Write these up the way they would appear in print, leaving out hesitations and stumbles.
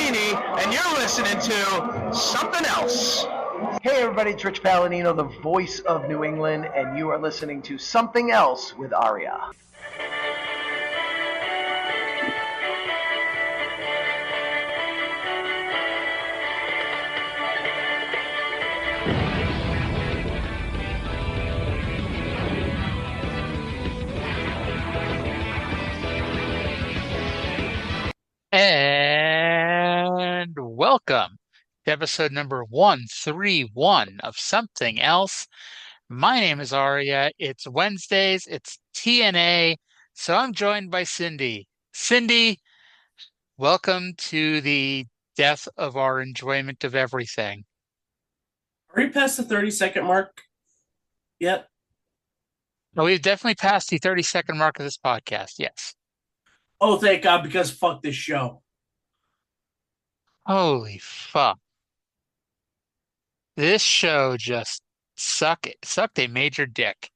Palladini, and you're listening to Something Else. Hey everybody, it's Rich Palladino, the voice of New England, and you are listening to Something Else with Arya. And welcome to episode number 131 of Something Else. My name is Arya. It's Wednesdays. It's TNA. So I'm joined by Cyndi. Cyndi, welcome to the death of our enjoyment of everything. Are we past the 30-second mark yet? No, we've definitely passed the 30-second mark of this podcast. Yes. Oh, thank God, because fuck this show. Holy fuck. This show just sucked a major dick,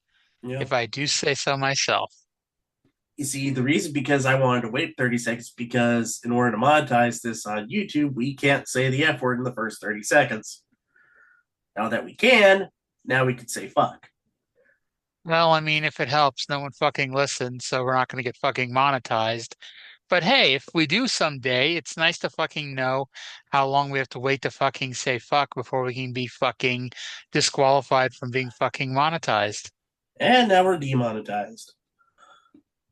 Yeah. if I do say so myself. You see, the reason because I wanted to wait 30 seconds because in order to monetize this on YouTube, we can't say the F word in the first 30 seconds. Now that we can, now we can say fuck. Well, I mean, if it helps, no one fucking listens, so we're not going to get fucking monetized. But hey, if we do someday, it's nice to fucking know how long we have to wait to fucking say fuck before we can be fucking disqualified from being fucking monetized. And now we're demonetized.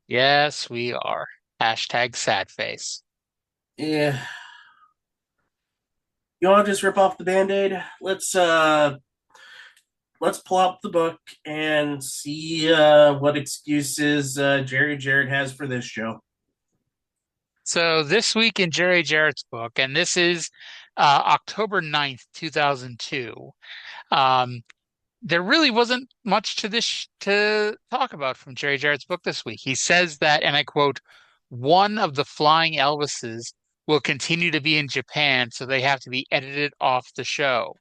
Yes, we are. Hashtag sad face. Yeah. You want to just rip off the Band-Aid? Let's pull up the book and see what excuses Jerry Jarrett has for this show. So this week in Jerry Jarrett's book, and this is October 9th, 2002, there really wasn't much to this to talk about from Jerry Jarrett's book this week. He says that, and I quote, one of the flying Elvises will continue to be in Japan, so they have to be edited off the show.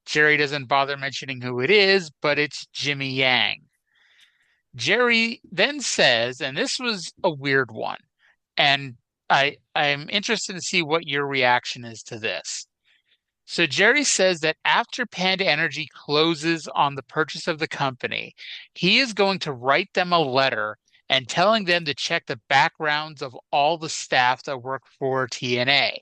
Jerry doesn't bother mentioning who it is, but it's Jimmy Yang. Jerry then says, and this was a weird one, and I'm interested to see what your reaction is to this. So Jerry says that after Panda Energy closes on the purchase of the company, he is going to write them a letter and telling them to check the backgrounds of all the staff that work for TNA.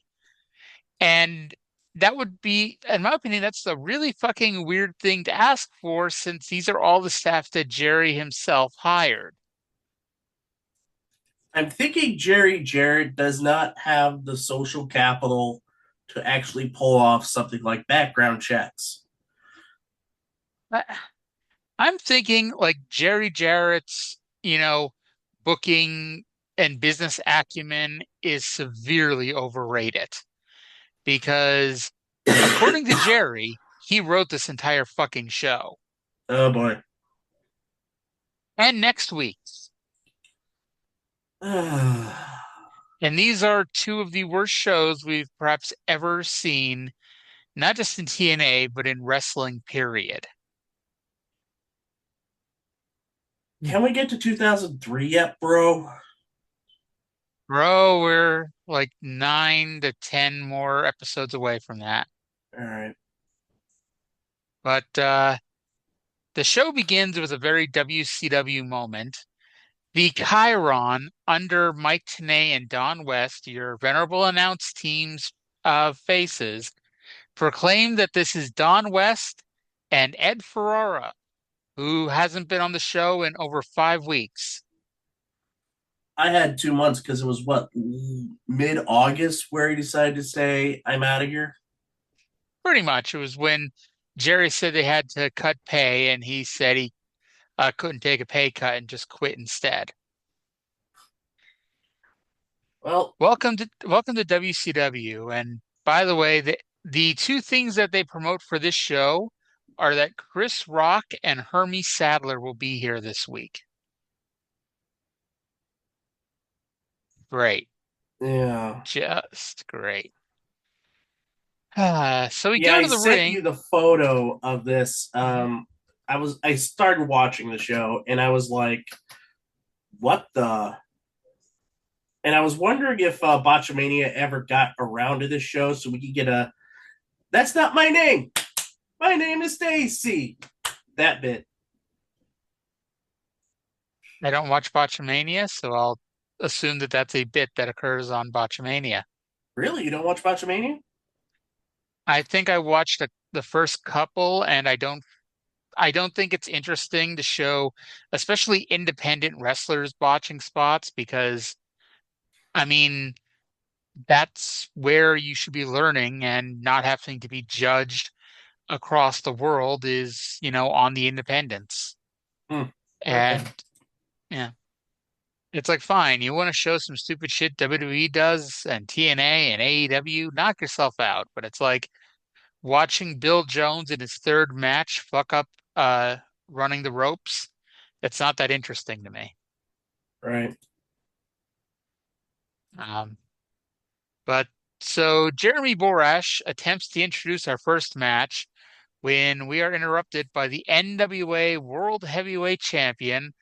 And that would be, in my opinion, that's a really fucking weird thing to ask for since these are all the staff that Jerry himself hired. I'm thinking Jerry Jarrett does not have the social capital to actually pull off something like background checks. I'm thinking like Jerry Jarrett's, booking and business acumen is severely overrated because according to Jerry, he wrote this entire fucking show. Oh boy. And next week's. And these are two of the worst shows we've perhaps ever seen, not just in TNA, but in wrestling, period. Can we get to 2003 yet, bro? Bro, we're like 9 to 10 more episodes away from that. All right. But the show begins with a very WCW moment. The Chiron under Mike Tenay and Don West, your venerable announce team's faces, proclaim that this is Don West and Ed Ferrara, who hasn't been on the show in over 5 weeks. I had 2 months because it was mid-August where he decided to say, I'm out of here? Pretty much. It was when Jerry said they had to cut pay and he said he couldn't take a pay cut and just quit instead. Well, welcome to WCW. And by the way, the two things that they promote for this show are that Chris Rock and Hermie Sadler will be here this week. Great. Yeah. Just great. So we go to the ring. I sent ring. you the photo of this. I started watching the show and I was like, what the? And I was wondering if Botchamania ever got around to this show so we could get a "That's not my name. My name is Stacy." That bit. I don't watch Botchamania, so I'll assume that that's a bit that occurs on Botchamania. Really? You don't watch Botchamania? I think I watched the first couple, and I don't think it's interesting to show, especially independent wrestlers botching spots, because I mean that's where you should be learning and not having to be judged across the world is, on the independents. Hmm. Okay. And yeah, it's like fine, you want to show some stupid shit WWE does and TNA and AEW, knock yourself out. But it's like watching Bill Jones in his third match fuck up uh running the ropes. It's not that interesting to me. Right. Um, but so Jeremy Borash attempts to introduce our first match when we are interrupted by the NWA World Heavyweight Champion,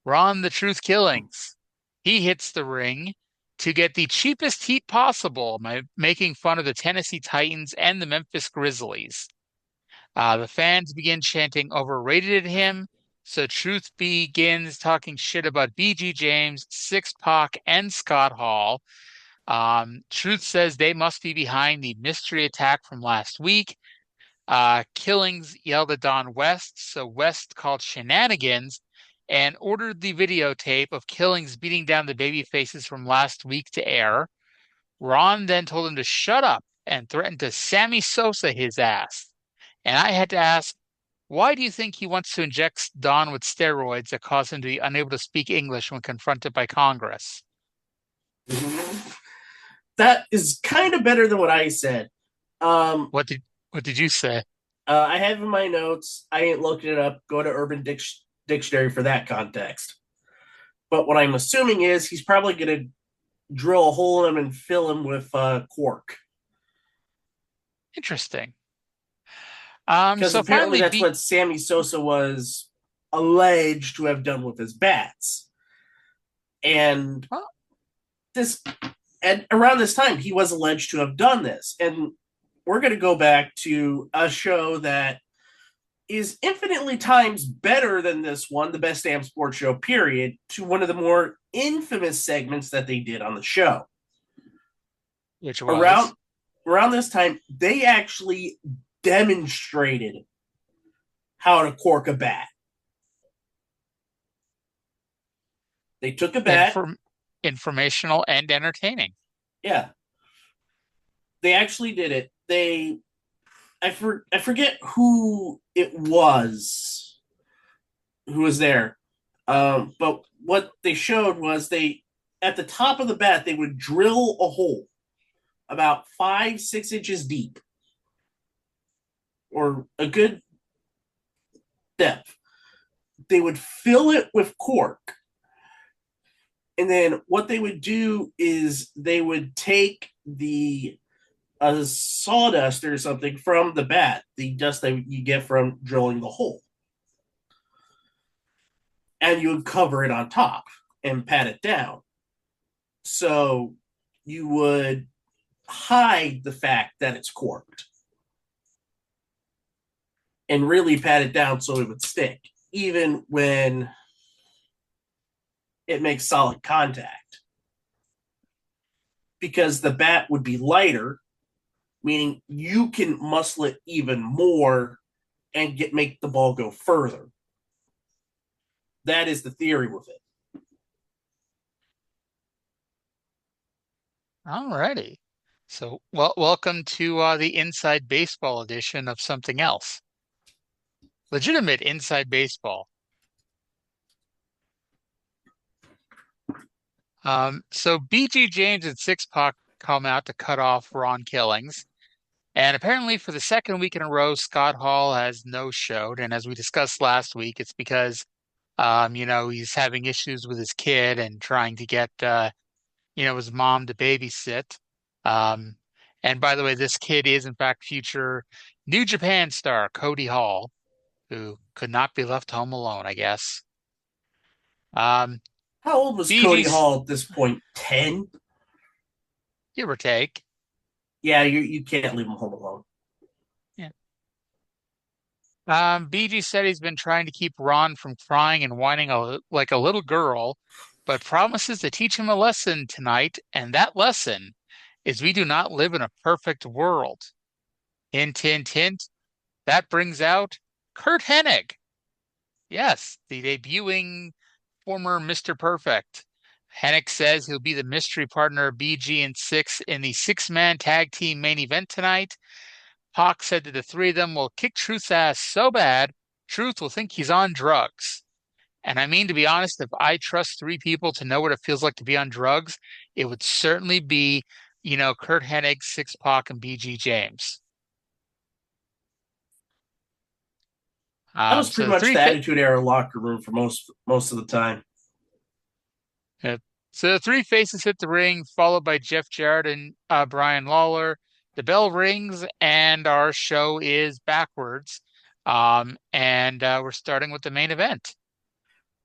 Ron the Truth Killings. He hits the ring to get the cheapest heat possible by making fun of the Tennessee Titans and the Memphis Grizzlies. The fans begin chanting overrated at him, so Truth begins talking shit about BG James, Syxx-Pac, and Scott Hall. Truth says they must be behind the mystery attack from last week. Killings yelled at Don West, so West called shenanigans and ordered the videotape of Killings beating down the baby faces from last week to air. Ron then told him to shut up and threatened to Sammy Sosa his ass. And I had to ask, why do you think he wants to inject Don with steroids that cause him to be unable to speak English when confronted by Congress? That is kind of better than what I said. Um, What did you say? I have in my notes. I ain't looking it up. Go to Dictionary for that context. But what I'm assuming is he's probably going to drill a hole in him and fill him with cork. Interesting. Because So apparently finally, that's what Sammy Sosa was alleged to have done with his bats. And well, this, and around this time, he was alleged to have done this. And we're going to go back to a show that is infinitely times better than this one, the Best Damn Sports Show, period, to one of the more infamous segments that they did on the show. which was Around this time, they actually demonstrated how to cork a bat. They took a bat. informational and entertaining. Yeah. They actually did it. I forget who it was who was there. But what they showed was at the top of the bat, they would drill a hole about 5-6 inches deep or a good depth. They would fill it with cork. And then what they would do is they would take the sawdust or something from the bat, the dust that you get from drilling the hole, and you would cover it on top and pat it down. So you would hide the fact that it's corked and really pat it down so it would stick, even when it makes solid contact. Because the bat would be lighter, meaning you can muscle it even more and make the ball go further. That is the theory with it. Alrighty. So, welcome to the Inside Baseball edition of Something Else. Legitimate Inside Baseball. So BG James and Syxx-Pac come out to cut off Ron Killings. And apparently for the second week in a row, Scott Hall has no-showed. And as we discussed last week, it's because, he's having issues with his kid and trying to get, his mom to babysit. And by the way, this kid is in fact future New Japan star Cody Hall, who could not be left home alone, I guess. Um, How old was Cody BG's, Hall at this point? 10? give or take. Yeah, you can't leave him home alone. Yeah. BG said he's been trying to keep Ron from crying and whining like a little girl, but promises to teach him a lesson tonight, and that lesson is we do not live in a perfect world. Hint, hint, hint. That brings out Curt Hennig. Yes, the debuting former Mr. Perfect. Hennig says he'll be the mystery partner of BG and Syxx in the six-man tag team main event tonight. Pac said that the three of them will kick Truth's ass so bad, Truth will think he's on drugs. And I mean, to be honest, if I trust three people to know what it feels like to be on drugs, it would certainly be, Curt Hennig, Syxx-Pac, and BG James. That was So pretty much the Attitude Era locker room for most of the time. So the three faces hit the ring, followed by Jeff Jarrett and Brian Lawler. The bell rings, and our show is backwards. And we're starting with the main event.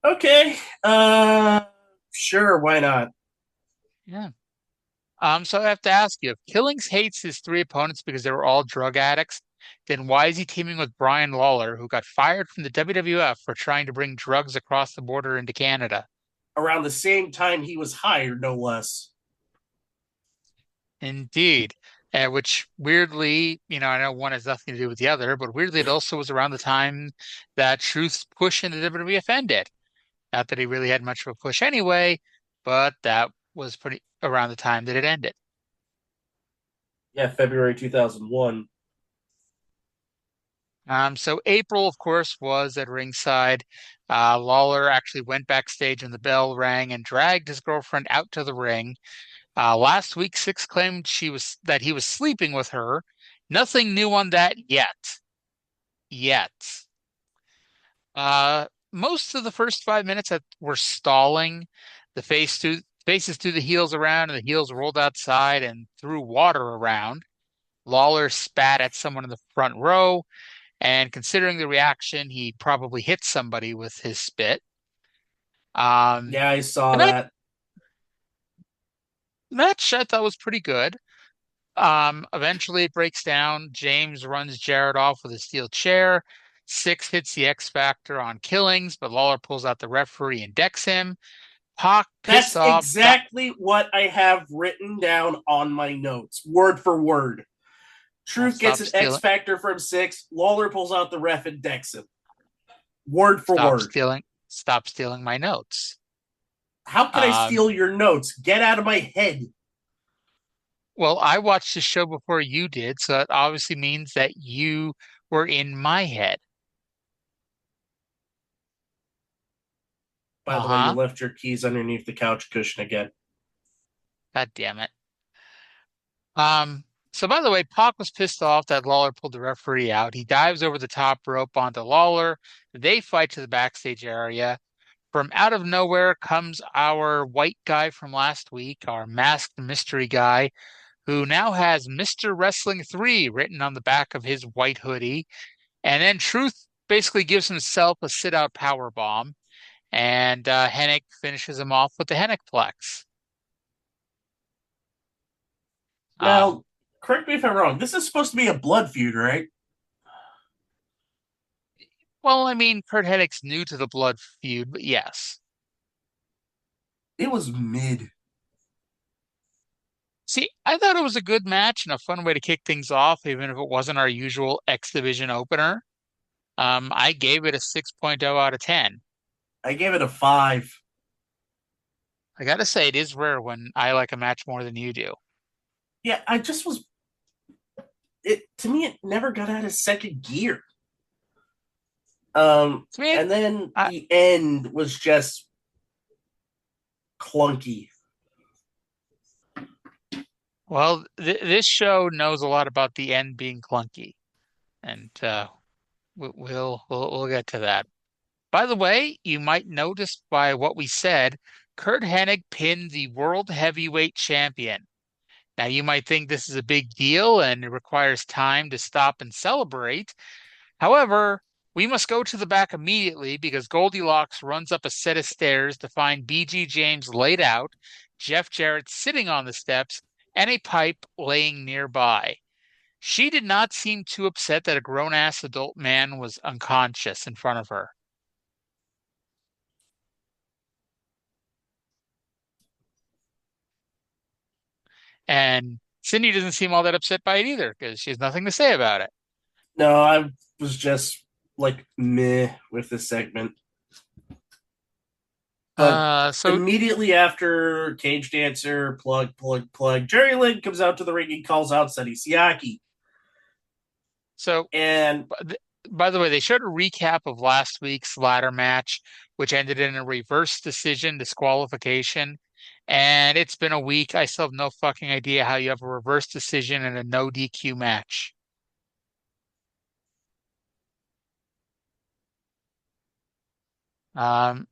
Okay. Sure, why not? Yeah. So I have to ask you, if Killings hates his three opponents because they were all drug addicts, then why is he teaming with Brian Lawler, who got fired from the WWF for trying to bring drugs across the border into Canada? Around the same time he was hired, no less. Indeed. Which weirdly, I know one has nothing to do with the other, but weirdly, it also was around the time that Truth's push into WWF ended. Not that he really had much of a push anyway, but that was pretty around the time that it ended. Yeah, February 2001. So April, of course, was at ringside. Lawler actually went backstage when the bell rang and dragged his girlfriend out to the ring. Last week, Syxx claimed that he was sleeping with her. Nothing new on that yet. Yet. Most of the first 5 minutes that were stalling, the faces threw the heels around, and the heels rolled outside and threw water around. Lawler spat at someone in the front row, and considering the reaction, he probably hit somebody with his spit. Yeah, I saw that. Match I thought was pretty good. Eventually it breaks down. James runs Jarrett off with a steel chair. Syxx hits the X Factor on Killings, but Lawler pulls out the referee and decks him. Pac pissed That's off. exactly what I have written down on my notes, word for word. Truth gets an X Factor from Syxx. Lawler pulls out the ref and decks him. Word for word. Stop stealing my notes. How can I steal your notes? Get out of my head. Well, I watched the show before you did, so that obviously means that you were in my head. By the way, you left your keys underneath the couch cushion again. God damn it. So by the way, Pac was pissed off that Lawler pulled the referee out. He dives over the top rope onto Lawler. They fight to the backstage area. From out of nowhere comes our white guy from last week, our masked mystery guy, who now has Mr. Wrestling 3 written on the back of his white hoodie. And then Truth basically gives himself a sit-out power bomb, and Hennig finishes him off with the Hennigplex. Now, correct me if I'm wrong. This is supposed to be a blood feud, right? Well, I mean, Curt Hennig's new to the blood feud, but yes. It was mid. See, I thought it was a good match and a fun way to kick things off, even if it wasn't our usual X Division opener. I gave it a 6.0 out of 10. I gave it a 5. I gotta say, it is rare when I like a match more than you do. Yeah, I just was. To me, it never got out of second gear. And then the end was just clunky. Well, this show knows a lot about the end being clunky, and we'll get to that. By the way, you might notice by what we said, Curt Hennig pinned the World Heavyweight Champion. Now, you might think this is a big deal and it requires time to stop and celebrate. However, We must go to the back immediately because Goldilocks runs up a set of stairs to find BG James laid out, Jeff Jarrett sitting on the steps, and a pipe laying nearby. She did not seem too upset that a grown-ass adult man was unconscious in front of her. And Cyndi doesn't seem all that upset by it either because she has nothing to say about it. No, I was just like meh with this segment. But So immediately after Cage Dancer, plug, Jerry Lynn comes out to the ring and calls out Sonny Siaki. so And by the way, they showed a recap of last week's ladder match, which ended in a reverse decision disqualification. And it's been a week. I still have no fucking idea how you have a reverse decision in a no DQ match. Um,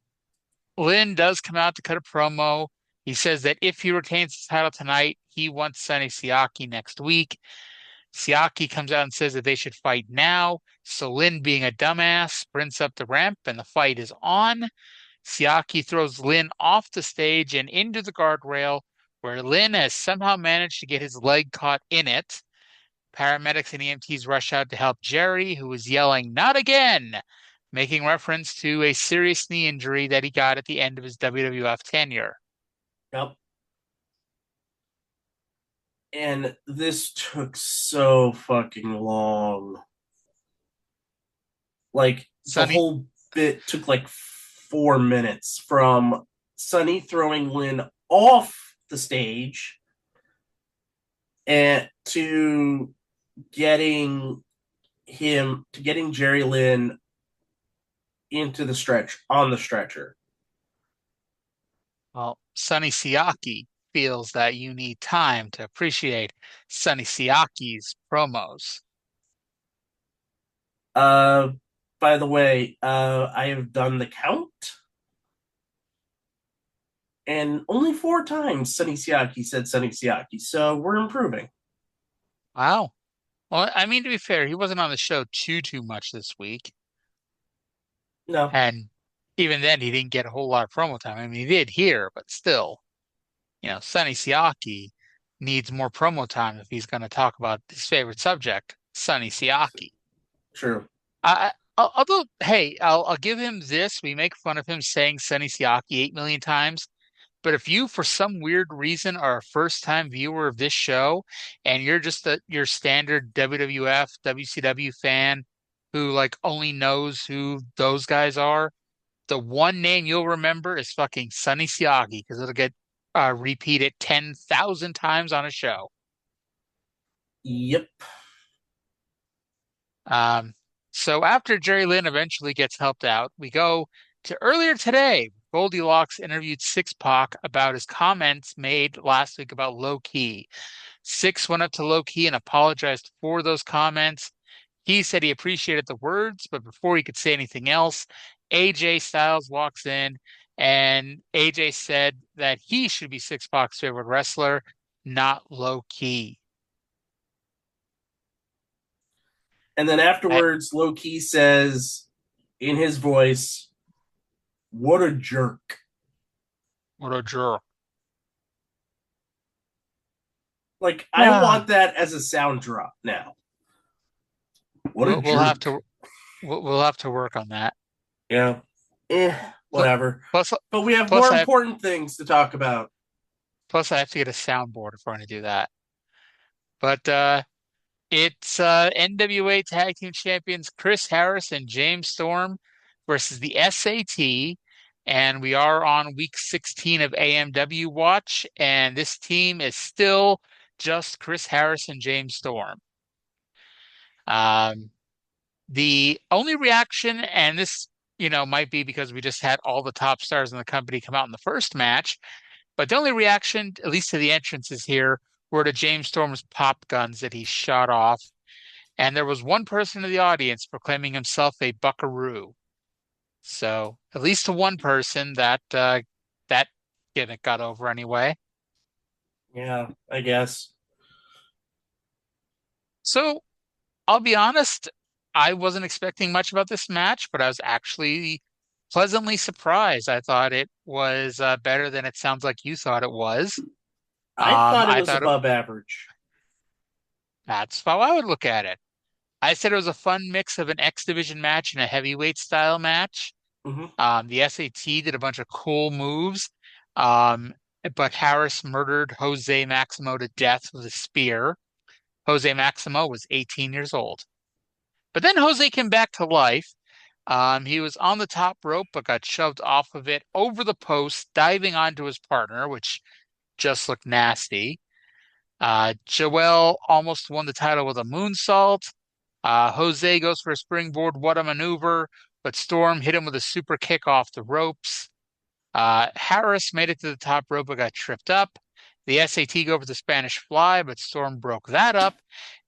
Lynn does come out to cut a promo. He says that if he retains the title tonight, he wants Sonny Siaki next week. Siaki comes out and says that they should fight now. So Lynn, being a dumbass, sprints up the ramp and the fight is on. Siaki throws Lynn off the stage and into the guardrail, where Lynn has somehow managed to get his leg caught in it. Paramedics and EMTs rush out to help Jerry, who is yelling, "Not again!" making reference to a serious knee injury that he got at the end of his WWF tenure. yep. And this took so fucking long. Like the Sonny, whole bit took like 4 minutes from Sonny throwing Lynn off the stage and to getting Jerry Lynn into the stretch on the stretcher. well, Sonny Siaki feels that you need time to appreciate Sonny Siaki's promos. Uh by the way, I have done the count, and only 4 times Sonny Siaki said Sonny Siaki, so we're improving. Wow. Well, I mean, to be fair, he wasn't on the show too much this week. No, And even then, he didn't get a whole lot of promo time. I mean, he did here, but still, Sonny Siaki needs more promo time if he's going to talk about his favorite subject, Sonny Siaki. true. Although, hey, I'll give him this. We make fun of him saying Sonny Siaki 8 million times. But if you, for some weird reason, are a first-time viewer of this show and you're just your standard WWF, WCW fan who like only knows who those guys are, the one name you'll remember is fucking Sonny Siaki because it'll get repeated 10,000 times on a show. Yep. Um, so after Jerry Lynn eventually gets helped out, we go to earlier today. Goldilocks interviewed Syxx-Pac about his comments made last week about Low Ki. Syxx went up to Low Ki and apologized for those comments. He said he appreciated the words, but before he could say anything else, AJ Styles walks in and AJ said that he should be Syxx-Pac's favorite wrestler, not Low Ki. And then I, afterwards, Low Ki says in his voice, "What a jerk." what a jerk. Like, I Ah, want that as a sound drop now. What a we'll have jerk. to we'll have to work on that. Yeah. Whatever. Plus, But we have plus more I have important things to talk about. plus I have to get a soundboard if we're going to do that. But it's NWA Tag Team Champions Chris Harris and James Storm versus the SAT. And we are on week 16 of AMW Watch. And this team is still just Chris Harris and James Storm. Um, the only reaction, and this, might be because we just had all the top stars in the company come out in the first match, but the only reaction, at least to the entrances here, were to James Storm's pop guns that he shot off. And there was one person in the audience proclaiming himself a buckaroo. So at least to one person that gimmick got over anyway. Yeah, I guess. So I'll be honest, I wasn't expecting much about this match, but I was actually pleasantly surprised. I thought it was better than it sounds like you thought it was. I thought it I was thought above average. that's how I would look at it. I said it was a fun mix of an X Division match and a heavyweight style match. Hmm. The SAT did a bunch of cool moves, um, but Harris murdered Jose Maximo to death with a spear. Jose Maximo was 18 years old. But then Jose came back to life. He was on the top rope, but got shoved off of it over the post, diving onto his partner, which just looked nasty. Joel almost won the title with a moonsault. Jose goes for a springboard, what a maneuver, but Storm hit him with a super kick off the ropes. Harris made it to the top rope but got tripped up. The SAT go for the Spanish fly, but Storm broke that up.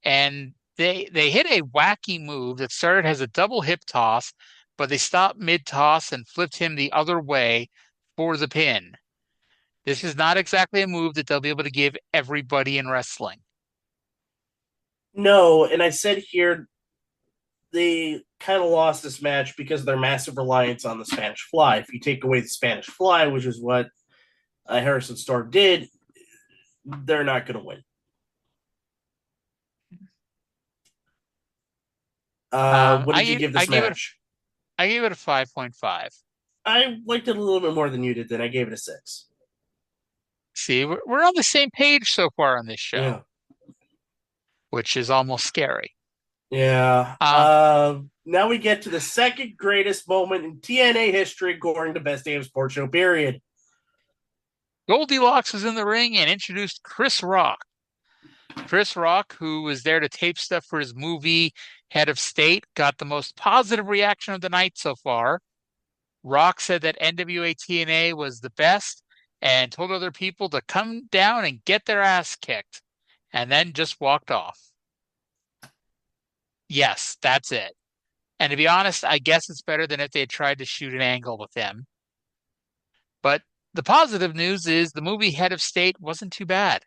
And they hit a wacky move that started as a double hip toss, but they stopped mid toss and flipped him the other way for the pin. This is not exactly a move that they'll be able to give everybody in wrestling. No, and I said here they kind of lost this match because of their massive reliance on the Spanish Fly. If you take away the Spanish Fly, which is what Harrison Storm did, they're not going to win. What did you give this match? I gave it a 5.5. I liked it a little bit more than you did. Then I gave it a 6. See, we're on the same page so far on this show, Yeah. which is almost scary. Yeah. Now we get to the second greatest moment in TNA history, according to Best Damn Sports Show, period. Goldilocks was in the ring and introduced Chris Rock. Chris Rock, who was there to tape stuff for his movie Head of State, got the most positive reaction of the night so far. Rock said that NWA TNA was the best and told other people to come down and get their ass kicked, and then just walked off. Yes, that's it. And to be honest, I guess it's better than if they had tried to shoot an angle with him. But the positive news is the movie Head of State wasn't too bad.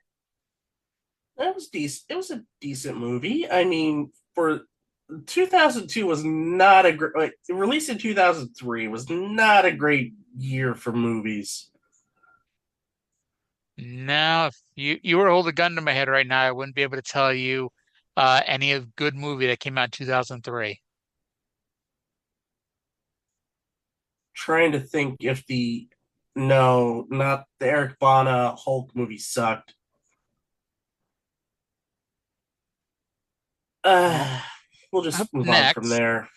That was decent. It was a decent movie. I mean, for 2002 was not a great. Released in 2003 was not a great year for movies. Now, if you were to hold a gun to my head right now, I wouldn't be able to tell you any of good movie that came out in 2003. Trying to think if no, not the Eric Bana Hulk movie sucked. We'll just move on from there.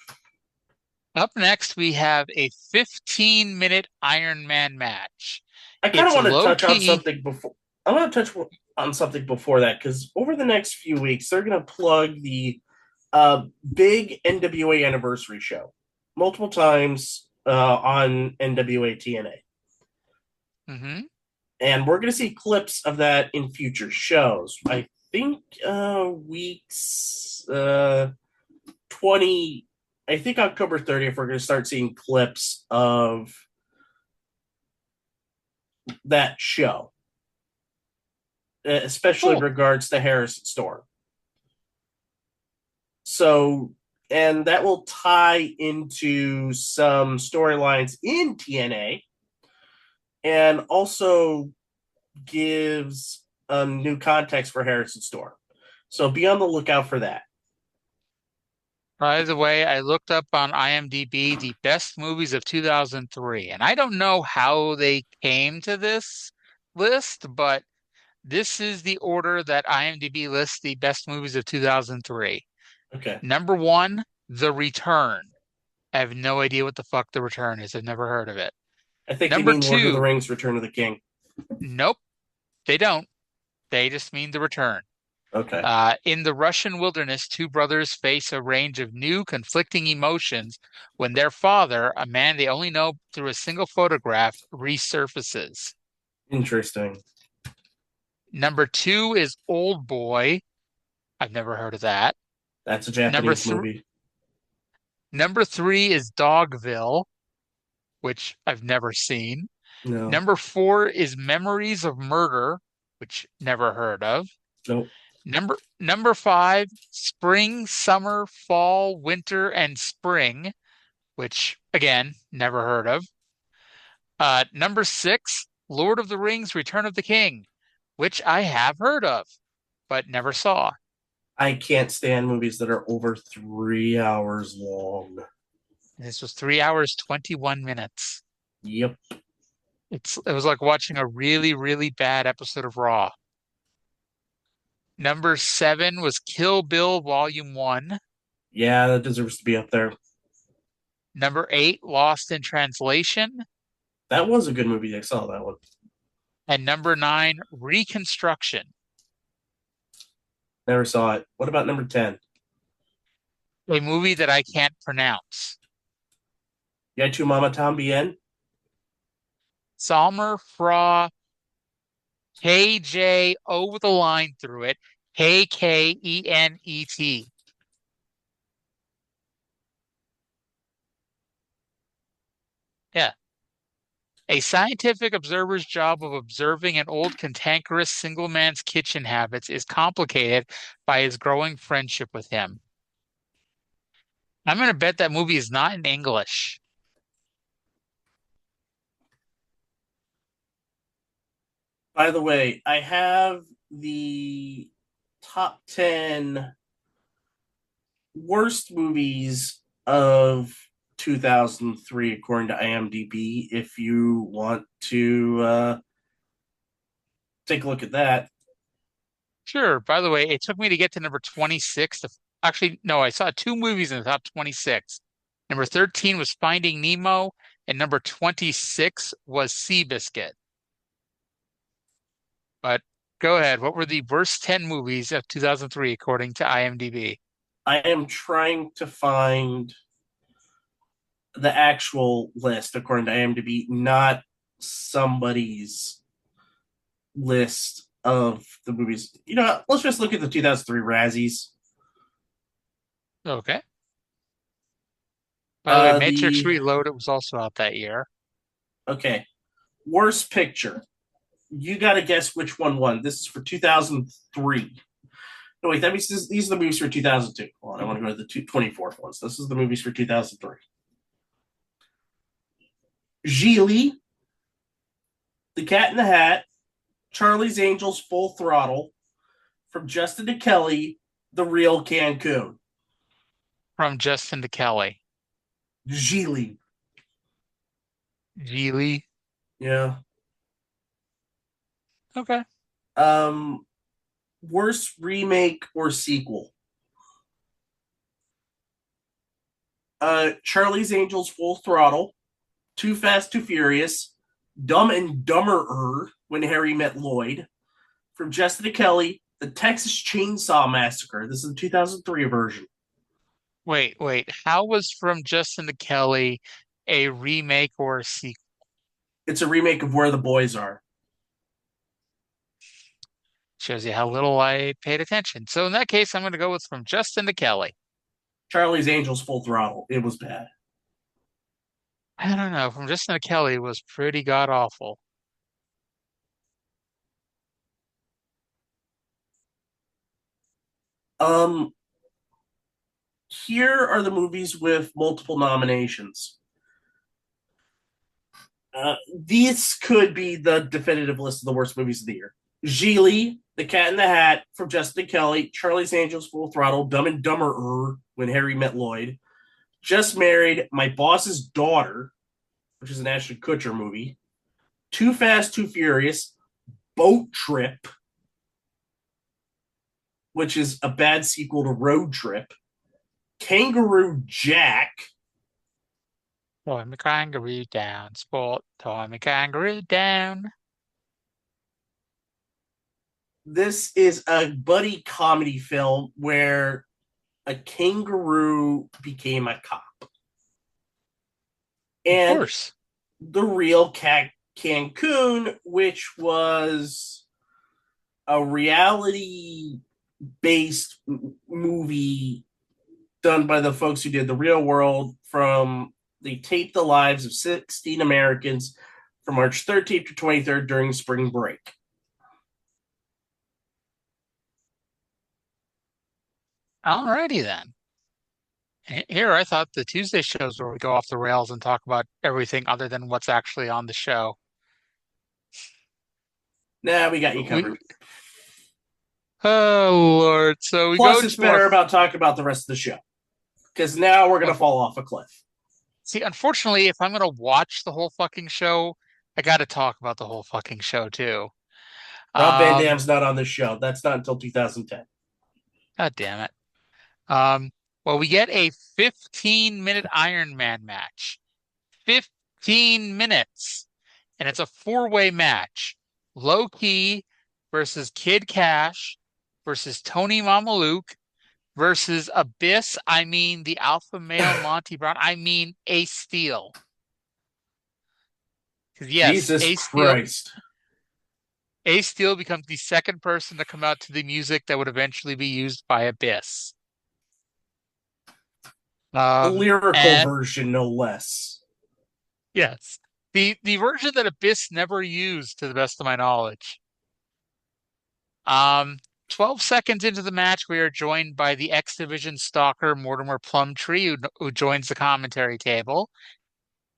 Up next, we have a 15-minute Iron Man match. I kind of want to touch on something before. I want to touch on something before that because over the next few weeks, they're going to plug the big NWA anniversary show multiple times on NWA TNA. Mm-hmm. And we're going to see clips of that in future shows. I think weeks 20. I think October 30th, we're going to start seeing clips of that show, especially in regards to Harrison Storm. So, and that will tie into some storylines in TNA and also gives new context for Harrison Storm. So be on the lookout for that. By the way, I looked up on IMDb the best movies of 2003, and I don't know how they came to this list, but this is the order that IMDb lists the best movies of 2003. Okay. Number 1, The Return. I have no idea what the fuck The Return is. I've never heard of it. I think they mean Lord of the Rings, Return of the King. Nope, they don't. They just mean The Return. Okay. In the Russian wilderness, two brothers face a range of new conflicting emotions when their father, a man they only know through a single photograph, resurfaces. Interesting. Number 2 is Old Boy. I've never heard of that. That's a Japanese movie. Number 3 is Dogville, which I've never seen. No. Number 4 is Memories of Murder, which never heard of. Nope. Number five, spring, summer, fall, winter, and spring, which again, never heard of. Number six, Lord of the Rings, Return of the King, which I have heard of, but never saw. I can't stand movies that are over 3 hours long. This was 3 hours, 21 minutes. Yep. It was like watching a really, really bad episode of Raw. Number seven was Kill Bill Volume 1. Yeah, that deserves to be up there. Number eight, Lost in Translation. That was a good movie. I saw that one. And number nine, Reconstruction. Never saw it. What about number 10? A movie that I can't pronounce. Yeah, Tu Mama Tambien. Salmer Fra KJ O with a line through it. KKENET. Yeah. A scientific observer's job of observing an old cantankerous single man's kitchen habits is complicated by his growing friendship with him. I'm going to bet that movie is not in English. By the way, I have the top 10 worst movies of 2003 according to IMDb. If you want to take a look at that. Sure. By the way, it took me to get to number 26. Actually, no, I saw two movies in the top 26. Number 13 was Finding Nemo, and number 26 was Seabiscuit. But go ahead. What were the worst 10 movies of 2003 according to IMDb? I am trying to find the actual list according to IMDb, not somebody's list of the movies. You know, let's just look at the 2003 Razzies. Okay. By the way, Uh, Matrix the Reloaded was also out that year. Okay, worst picture. You got to guess which one won. This is for 2003. No, wait, that means these are the movies for 2002. Hold on, I want to go to the 24th ones. This is the movies for 2003. Gigli, The Cat in the Hat, Charlie's Angels Full Throttle, From Justin to Kelly, The Real Cancun. From Justin to Kelly. Gigli. Geely. Yeah. Okay. Worst remake or sequel. Charlie's Angels Full Throttle, Too Fast, Too Furious, Dumb and Dumberer, When Harry Met Lloyd, From Justin to Kelly, The Texas Chainsaw Massacre. This is the 2003 version. Wait. How was From Justin to Kelly a remake or a sequel? It's a remake of Where the Boys Are. Shows you how little I paid attention. So in that case, I'm going to go with From Justin to Kelly. Charlie's Angels Full Throttle. It was bad. I don't know. From Justin to Kelly was pretty god awful. Um, Here are the movies with multiple nominations. These could be the definitive list of the worst movies of the year. Gigli, The Cat in the Hat, From Justin to Kelly, Charlie's Angels Full Throttle, Dumb and Dumberer, When Harry Met Lloyd, Just Married, My Boss's Daughter, which is an Ashton Kutcher movie, Too Fast, Too Furious, Boat Trip, which is a bad sequel to Road Trip, Kangaroo Jack. Toy me kangaroo down, sport. Toy me kangaroo down. This is a buddy comedy film where a kangaroo became a cop. And Of course. The Real Cancun, which was a reality-based movie done by the folks who did The Real World. They taped the lives of 16 Americans from March 13th to 23rd during spring break. Alrighty then. Here, I thought the Tuesday shows where we go off the rails and talk about everything other than what's actually on the show. Nah, we got you covered. Oh, Lord. So we Plus, go it's to better about talking about the rest of the show. Because now we're going to fall off a cliff. See, unfortunately, if I'm going to watch the whole fucking show, I got to talk about the whole fucking show, too. Rob Van Dam's not on this show. That's not until 2010. God damn it. Well, we get a 15-minute Iron Man match. 15 minutes. And it's a four-way match. Low Key versus Kid Cash versus Tony Mamaluke versus Abyss. I mean, the alpha male Monty Brown. I mean, Ace Steel. Yes, Jesus Christ. Ace Steel becomes the second person to come out to the music that would eventually be used by Abyss. The lyrical version, no less. Yes. The version that Abyss never used, to the best of my knowledge. 12 seconds into the match, we are joined by the X Division stalker Mortimer Plumtree, who joins the commentary table.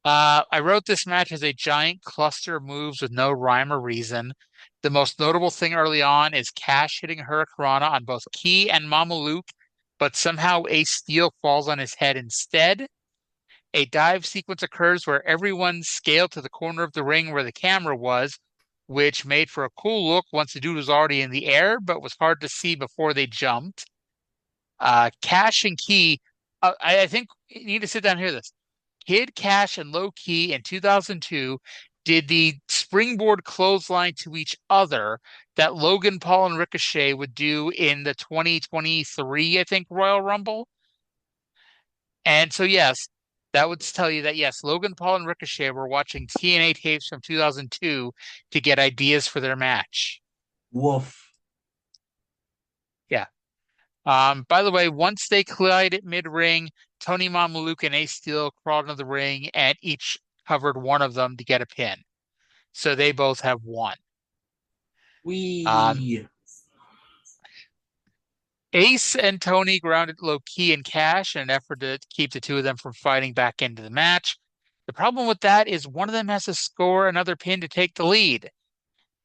I wrote this match as a giant cluster of moves with no rhyme or reason. The most notable thing early on is Cash hitting Hurricanrana on both Key and Mamaluke, but somehow Ace Steel falls on his head instead. A dive sequence occurs where everyone scaled to the corner of the ring where the camera was, which made for a cool look once the dude was already in the air, but was hard to see before they jumped. Cash and Key, I think you need to sit down and hear this. Kid, Cash, and Low Key in 2002 did the springboard clothesline to each other that Logan Paul and Ricochet would do in the 2023, I think, Royal Rumble. And so, yes, that would tell you that, yes, Logan Paul and Ricochet were watching TNA tapes from 2002 to get ideas for their match. Woof. Yeah. By the way, once they collided mid-ring, Tony Mamaluke and Ace Steel crawled into the ring and each covered one of them to get a pin. So they both have won. Ace and Tony grounded Low Key and Cash in an effort to keep the two of them from fighting back into the match. The problem with that is one of them has to score another pin to take the lead.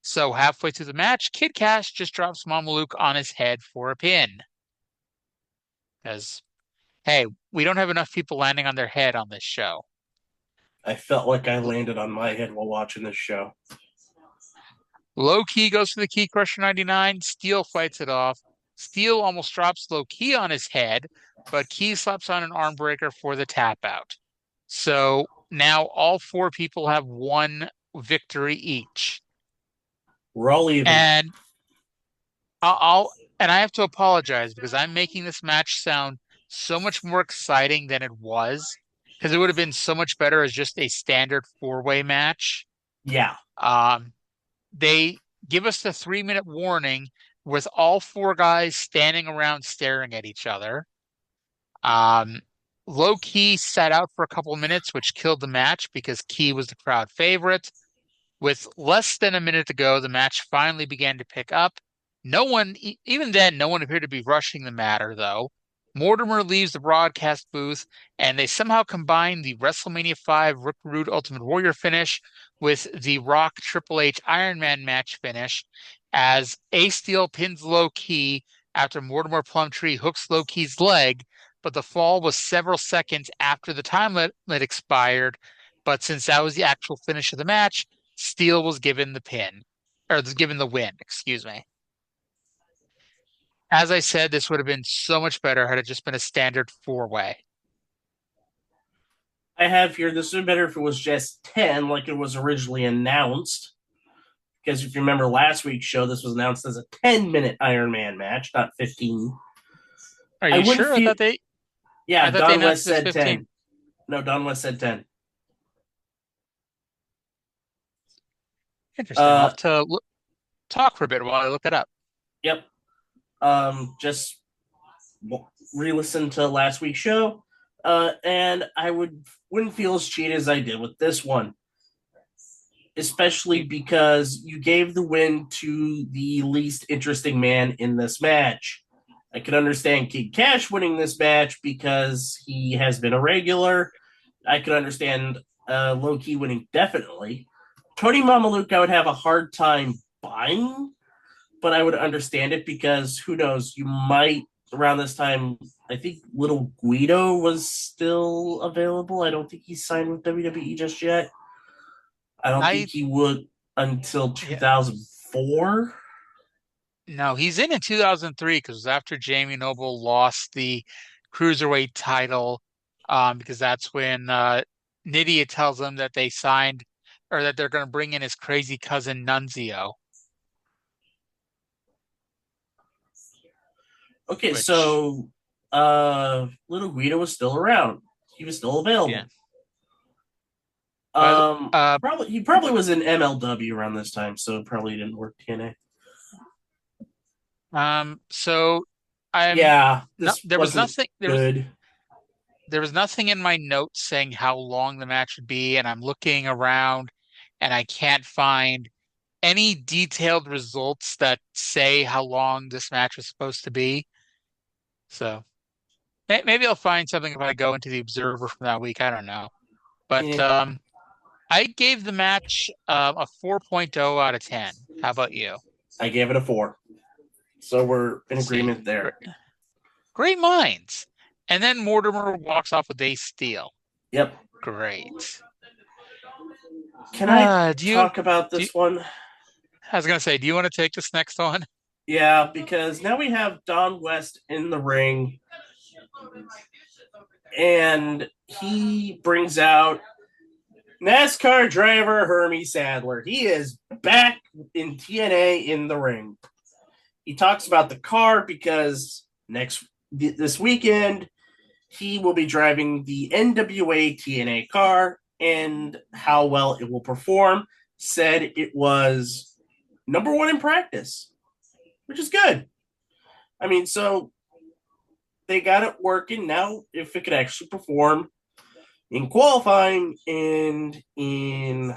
So halfway through the match, Kid Cash just drops Mamaluke on his head for a pin. Because, hey, we don't have enough people landing on their head on this show. I felt like I landed on my head while watching this show. Low Key goes for the Key Crusher 99. Steel fights it off. Steel almost drops Low Key on his head, but Key slaps on an arm breaker for the tap out. So now all four people have one victory each. We're all even. And I have to apologize because I'm making this match sound so much more exciting than it was, because it would have been so much better as just a standard four-way match. Yeah. They give us the 3-minute warning with all four guys standing around staring at each other. Low Key sat out for a couple of minutes, which killed the match because Key was the crowd favorite. With less than a minute to go, the match finally began to pick up. Even then, no one appeared to be rushing the matter, though. Mortimer leaves the broadcast booth, and they somehow combine the WrestleMania 5 Rick Rude Ultimate Warrior finish with the Rock Triple H Iron Man match finish, as Ace Steel pins Low Key after Mortimer Plumtree hooks Low Key's leg, but the fall was several seconds after the time limit expired. But since that was the actual finish of the match, Steel was given the win, excuse me. As I said, this would have been so much better had it just been a standard four-way. I have here, this would have been better if it was just 10, like it was originally announced. Because if you remember last week's show, this was announced as a 10-minute Iron Man match, not 15. Are you sure? I thought they... Yeah, Don West said 10. No, Don West said 10. Interesting. I'll have to talk for a bit while I look it up. Yep. Just re-listen to last week's show, and I wouldn't feel as cheated as I did with this one, especially because you gave the win to the least interesting man in this match. I could understand Kid Cash winning this match because he has been a regular. I could understand Low-Ki winning definitely. Tony Mamaluke, I would have a hard time buying, but I would understand it because who knows, you might around this time, I think Little Guido was still available. I don't think he signed with WWE just yet. I don't think he would until 2004. No, he's in 2003 because it was after Jamie Noble lost the cruiserweight title, because that's when Nydia tells him that they signed or that they're going to bring in his crazy cousin Nunzio. Okay, so Little Guido was still around. He was still available. Yeah. He probably was in MLW around this time, so probably didn't work TNA. So there was nothing there was nothing in my notes saying how long the match would be, and I'm looking around and I can't find any detailed results that say how long this match was supposed to be. So maybe I'll find something if I go into the Observer from that week. I don't know. But I gave the match a 4.0 out of 10. How about you? I gave it a 4. So we're in agreement there. Great minds. And then Mortimer walks off with Ace Steel. Yep. Great. Can I talk about this one? I was going to say, do you want to take this next one? Yeah, because now we have Don West in the ring. And he brings out NASCAR driver Hermie Sadler. He is back in TNA in the ring. He talks about the car because this weekend he will be driving the NWA TNA car and how well it will perform. Said it was number 1 in practice, which is good. I mean, so they got it working. Now, if it could actually perform in qualifying and in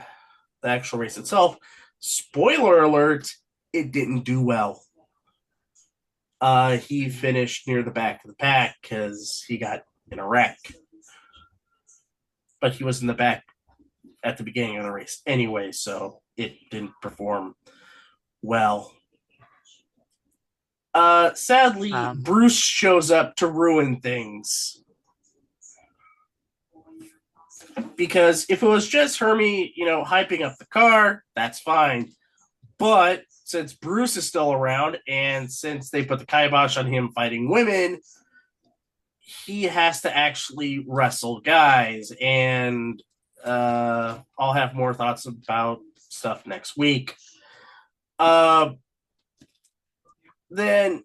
the actual race itself, spoiler alert, it didn't do well. He finished near the back of the pack because he got in a wreck. But he was in the back at the beginning of the race anyway, so it didn't perform well. Sadly, Bruce shows up to ruin things. Because if it was just Hermie, hyping up the car, that's fine. But since Bruce is still around, and since they put the kibosh on him fighting women, he has to actually wrestle guys. And I'll have more thoughts about stuff next week. Then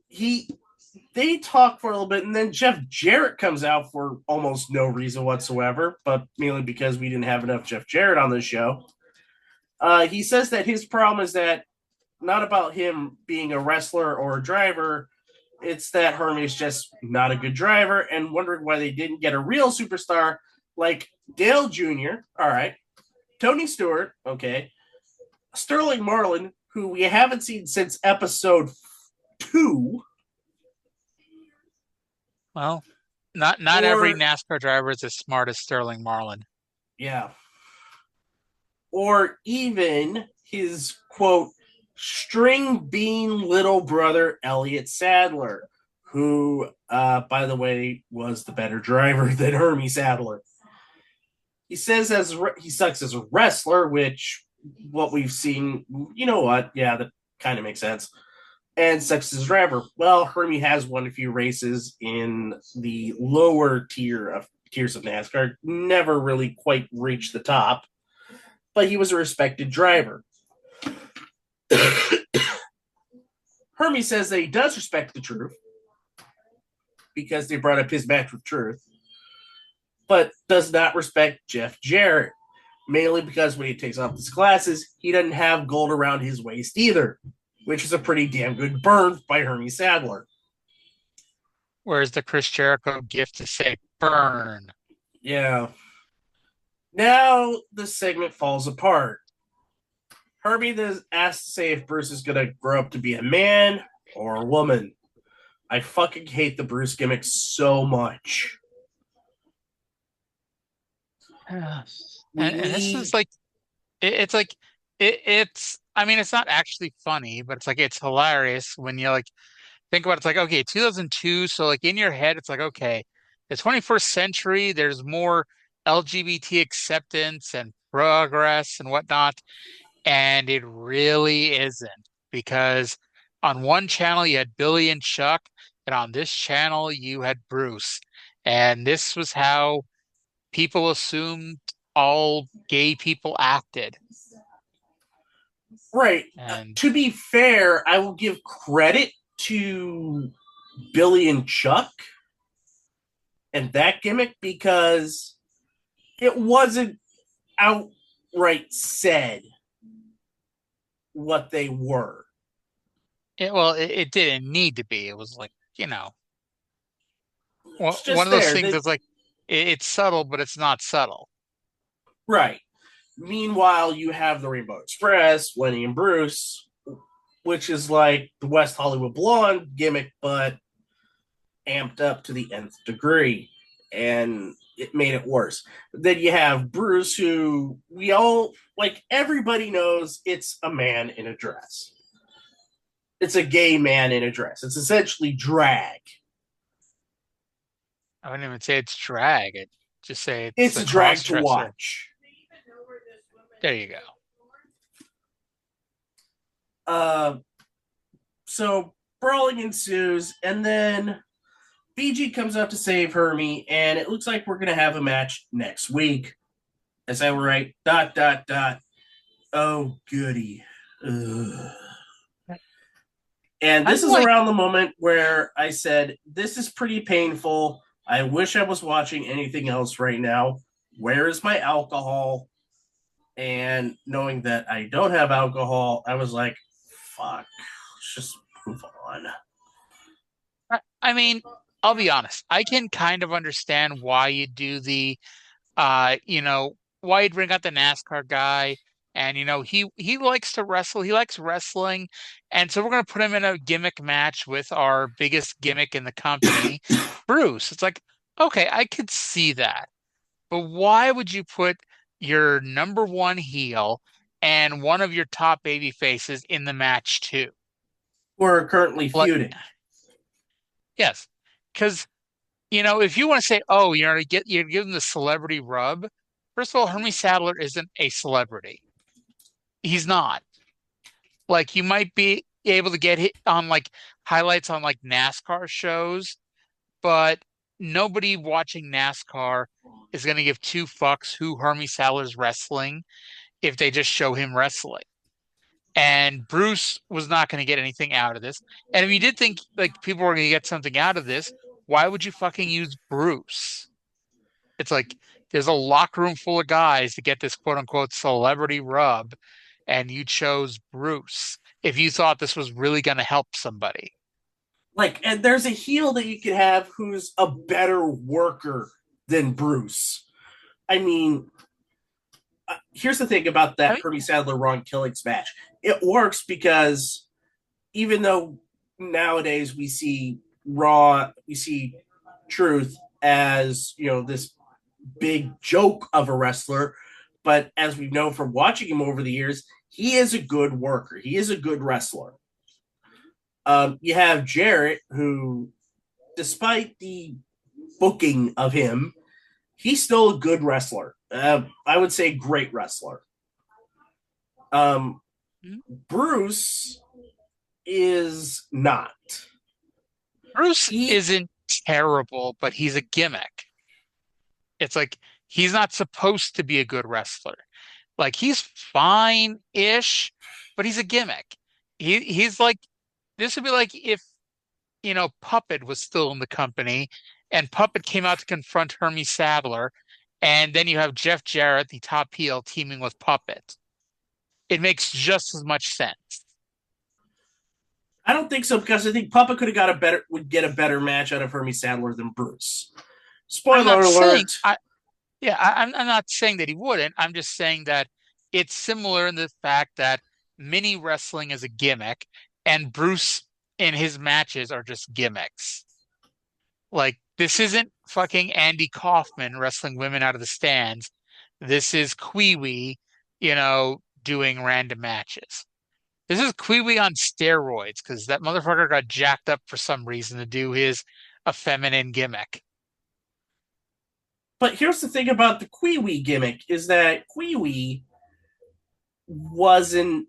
they talk for a little bit, and then Jeff Jarrett comes out for almost no reason whatsoever, but mainly because we didn't have enough Jeff Jarrett on this show. He says that his problem is that not about him being a wrestler or a driver, it's that Hermie's just not a good driver, and wondering why they didn't get a real superstar like Dale Jr., all right, Tony Stewart, okay, Sterling Marlin, who we haven't seen since episode 2. Well, not every NASCAR driver is as smart as Sterling Marlin. Yeah. Or even his, quote, string bean little brother, Elliott Sadler, who, by the way, was the better driver than Hermie Sadler. He says he sucks as a wrestler, which what we've seen, you know what? Yeah, that kind of makes sense. And sucks as a driver. Well, Hermie has won a few races in the lower tiers of NASCAR. Never really quite reached the top, but he was a respected driver. Hermie says that he does respect the Truth because they brought up his match with Truth, but does not respect Jeff Jarrett, mainly because when he takes off his glasses, he doesn't have gold around his waist either, which is a pretty damn good burn by Hermie Sadler. Where's the Chris Jericho gift to say burn? Yeah. Now the segment falls apart. Hermie then asks to say if Bruce is going to grow up to be a man or a woman. I fucking hate the Bruce gimmick so much. We And this is need like it's like it's I mean it's not actually funny, but it's like it's hilarious when you like think about it. It's like okay, 2002, so like in your head it's like okay, the 21st century, there's more LGBT acceptance and progress and whatnot, and it really isn't because on one channel you had Billy and Chuck, and on this channel you had Bruce, and this was how people assumed all gay people acted. right. And To be fair, I will give credit to Billy and Chuck and that gimmick because it wasn't outright said what they were. it didn't need to be. It was like, It's one just of those there. things that's like it's subtle, but it's not subtle. Right. Meanwhile, you have the Rainbow Express, Lenny and Bruce, which is like the West Hollywood Blonde gimmick, but amped up to the nth degree. And it made it worse. Then you have Bruce, who we all like, everybody knows it's a man in a dress. It's a gay man in a dress. It's essentially drag. I wouldn't even say it's drag. I'd just say it's It's a a drag cross to dresser. watch. There you go. So brawling ensues, and then BG comes up to save Hermie, and it looks like we're gonna have a match next week. Is that right? Dot dot dot. Oh goody. Ugh. And this I'm is like, around the moment where I said, this is pretty painful. I wish I was watching anything else right now. Where is my alcohol? And knowing that I don't have alcohol, I was like, fuck, let's just move on. I mean, I'll be honest. I can kind of understand why you do the why you'd bring out the NASCAR guy. And he likes to wrestle. He likes wrestling. And so we're gonna put him in a gimmick match with our biggest gimmick in the company, Bruce. It's like, okay, I could see that. But why would you put your number one heel and one of your top baby faces in the match too? We're currently Like, feuding. yes. Because if you want to say, oh, you're giving the celebrity rub, first of all, Hermie Sadler isn't a celebrity. He's not. Like you might be able to get hit on like highlights on like NASCAR shows, but nobody watching NASCAR is going to give two fucks who Hermie Sadler's wrestling if they just show him wrestling. And Bruce was not going to get anything out of this. And if you did think like people were going to get something out of this, why would you fucking use Bruce? It's like there's a locker room full of guys to get this quote unquote celebrity rub, and you chose Bruce if you thought this was really going to help somebody. Like, and there's a heel that you could have who's a better worker than Bruce. I mean, here's the thing about I that mean, Hermie Sadler Ron Killings match. It works because even though nowadays we see Truth as, this big joke of a wrestler, but as we've known from watching him over the years, he is a good worker. He is a good wrestler. You have Jarrett, who, despite the booking of him, he's still a good wrestler. I would say great wrestler. Bruce is not. Bruce isn't terrible, but he's a gimmick. It's like he's not supposed to be a good wrestler. Like he's fine-ish, but he's a gimmick. He's like this would be like if Puppet was still in the company and Puppet came out to confront Hermie Sadler, and then you have Jeff Jarrett, the top heel, teaming with Puppet. It makes just as much sense. I don't think so because I think Papa would get a better match out of Hermie Sadler than Bruce. I'm Spoiler not saying alert. I'm not saying that he wouldn't. I'm just saying that it's similar in the fact that mini wrestling is a gimmick, and Bruce in his matches are just gimmicks. Like, this isn't fucking Andy Kaufman wrestling women out of the stands. This is Kwee, doing random matches. This is Kwee on steroids because that motherfucker got jacked up for some reason to do his effeminate gimmick. But here's the thing about the Kwee gimmick is that Kwee wasn't,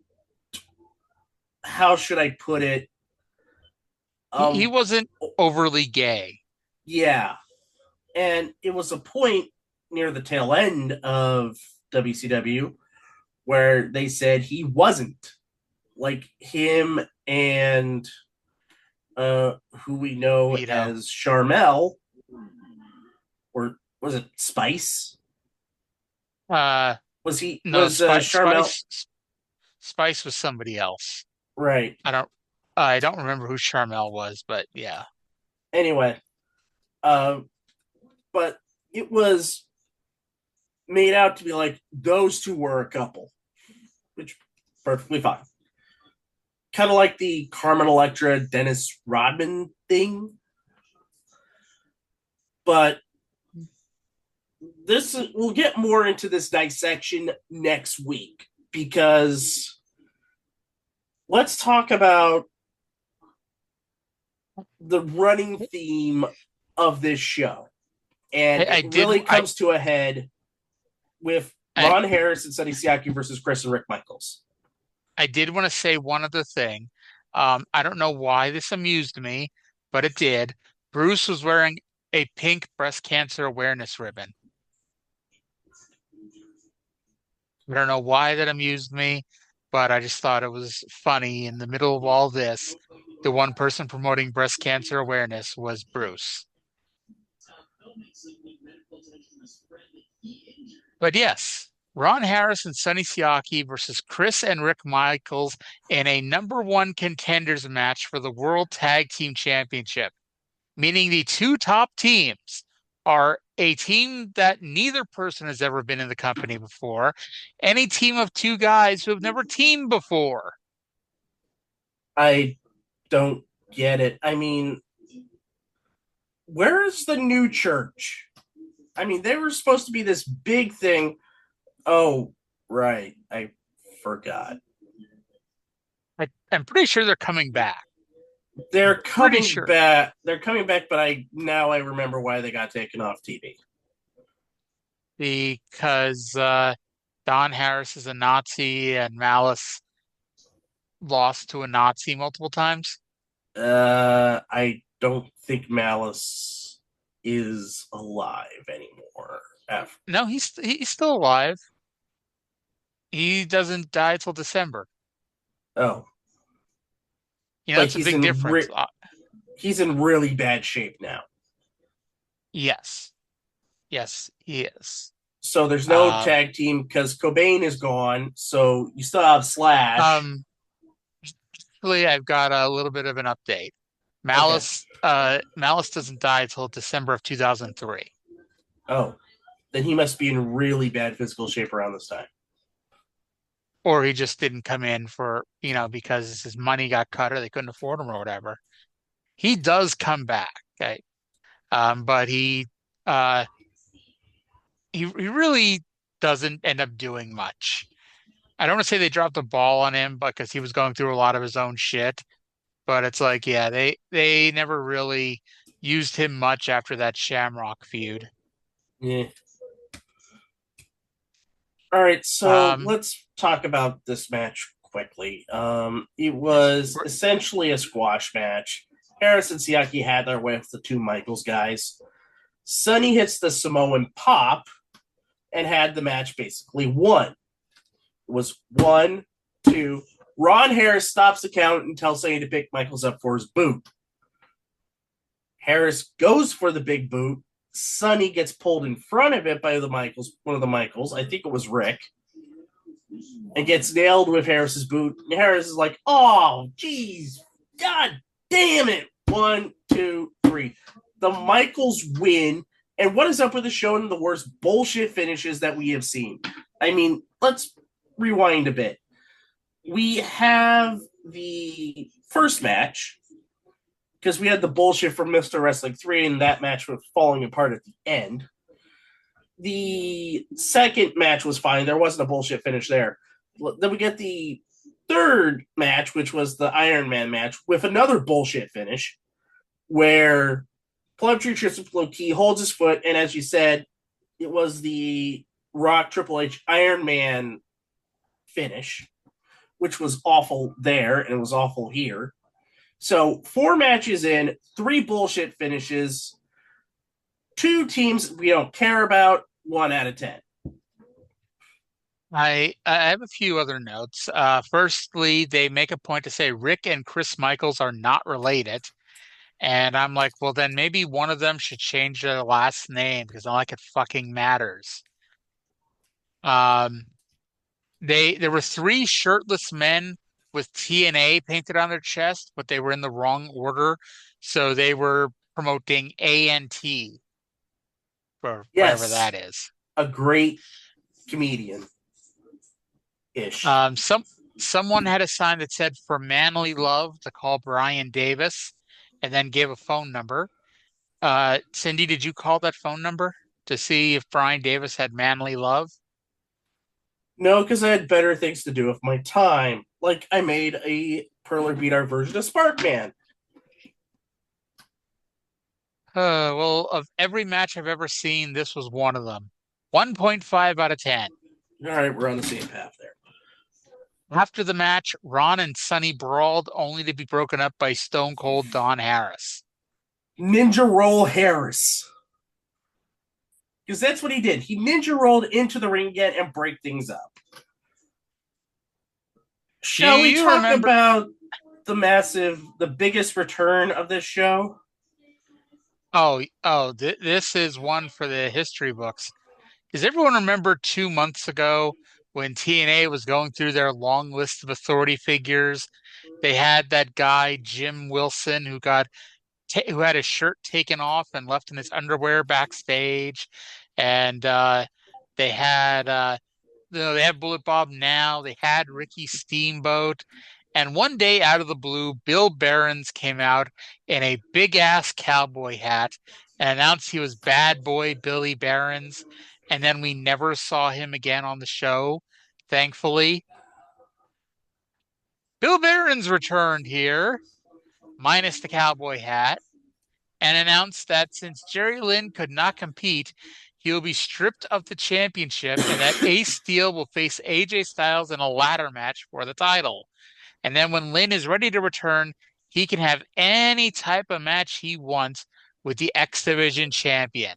how should I put it? He wasn't overly gay. Yeah. And it was a point near the tail end of WCW where they said he wasn't. Like him and who we know Vito. as Charmel, or was it Spice? Was he? No, was Charmel? Spice was somebody else. Right. I don't remember who Charmel was, but yeah. Anyway, but it was made out to be like those two were a couple, which perfectly fine. Kind of like the Carmen Electra, Dennis Rodman thing. But we'll get more into this dissection next week, because let's talk about the running theme of this show. And it really comes to a head with Ron Harris and Sonny Siaki versus Chris and Rick Michaels. I did want to say one other thing. I don't know why this amused me, but it did. Bruce was wearing a pink breast cancer awareness ribbon. I don't know why that amused me, but I just thought it was funny. In the middle of all this, the one person promoting breast cancer awareness was Bruce. But yes, Ron Harris and Sonny Siaki versus Chris and Rick Michaels in a #1 contenders match for the World Tag Team Championship, meaning the two top teams are a team that neither person has ever been in the company before, and a team of two guys who have never teamed before. I don't get it. I mean, where's the new church? I mean, they were supposed to be this big thing. Oh, right. I forgot. I'm pretty sure they're coming back. They're coming back. They're coming back, but I remember why they got taken off TV. Because Don Harris is a Nazi and Malice lost to a Nazi multiple times. I don't think Malice is alive anymore. No, he's still alive. He doesn't die till December. Oh. That's a big difference. He's in really bad shape now. Yes. Yes, he is. So there's no tag team because Cobain is gone. So you still have Slash. Actually, I've got a little bit of an update. Malice doesn't die until December of 2003. Oh. Then he must be in really bad physical shape around this time. Or he just didn't come in for, because his money got cut or they couldn't afford him or whatever. He does come back, okay? But he really doesn't end up doing much. I don't want to say they dropped the ball on him because he was going through a lot of his own shit. But it's like, yeah, they never really used him much after that Shamrock feud. Yeah. All right, so let's talk about this match quickly. It was essentially a squash match. Harris and Siaki had their way with the two Michaels guys. Sonny hits the Samoan pop and had the match basically won. It was 1, 2. Ron Harris stops the count and tells Sonny to pick Michaels up for his boot. Harris goes for the big boot. Sonny gets pulled in front of it by one of the Michaels. I think it was Rick. And gets nailed with Harris's boot. And Harris is like, oh, geez. God damn it. 1, 2, 3. The Michaels win. And what is up with the show and the worst bullshit finishes that we have seen? I mean, let's rewind a bit. We have the first match because we had the bullshit from Mr. Wrestling 3, and that match was falling apart at the end. The second match was fine. There wasn't a bullshit finish there. Then we get the third match, which was the Iron Man match, with another bullshit finish, where Plumtree trips up low key, holds his foot, and as you said, it was the Rock Triple H Iron Man finish, which was awful there, and it was awful here. So 4 matches in, 3 bullshit finishes, 2 teams we don't care about, 1 out of 10. I have a few other notes. Firstly, they make a point to say Rick and Chris Michaels are not related. And I'm like, well, then maybe one of them should change their last name because not like it fucking matters. There were 3 shirtless men with TNA painted on their chest, but they were in the wrong order. So they were promoting ANT, or whatever that is. A great comedian ish. Someone had a sign that said "For Manly Love" to call Brian Davis, and then gave a phone number. Cyndi, did you call that phone number to see if Brian Davis had manly love? No, because I had better things to do with my time. Like I made a Perler Beat Art version of Sparkman. Well, of every match I've ever seen, this was one of them. 1.5 out of 10. All right, we're on the same path there. After the match, Ron and Sonny brawled, only to be broken up by Stone Cold Don Harris. Ninja Roll Harris. Because that's what he did. He ninja rolled into the ring again and break things up. Shall we talk about the biggest return of this show? This is one for the history books. Does everyone remember 2 months ago when TNA was going through their long list of authority figures? They had that guy, Jim Wilson, who had his shirt taken off and left in his underwear backstage. And they had Bullet Bob now. They had Ricky Steamboat. And one day, out of the blue, Bill Behrens came out in a big-ass cowboy hat and announced he was Bad Boy Billy Behrens. And then we never saw him again on the show, thankfully. Bill Behrens returned here, minus the cowboy hat, and announced that since Jerry Lynn could not compete, he will be stripped of the championship and that Ace Steel will face AJ Styles in a ladder match for the title. And then when Lynn is ready to return, he can have any type of match he wants with the X Division champion.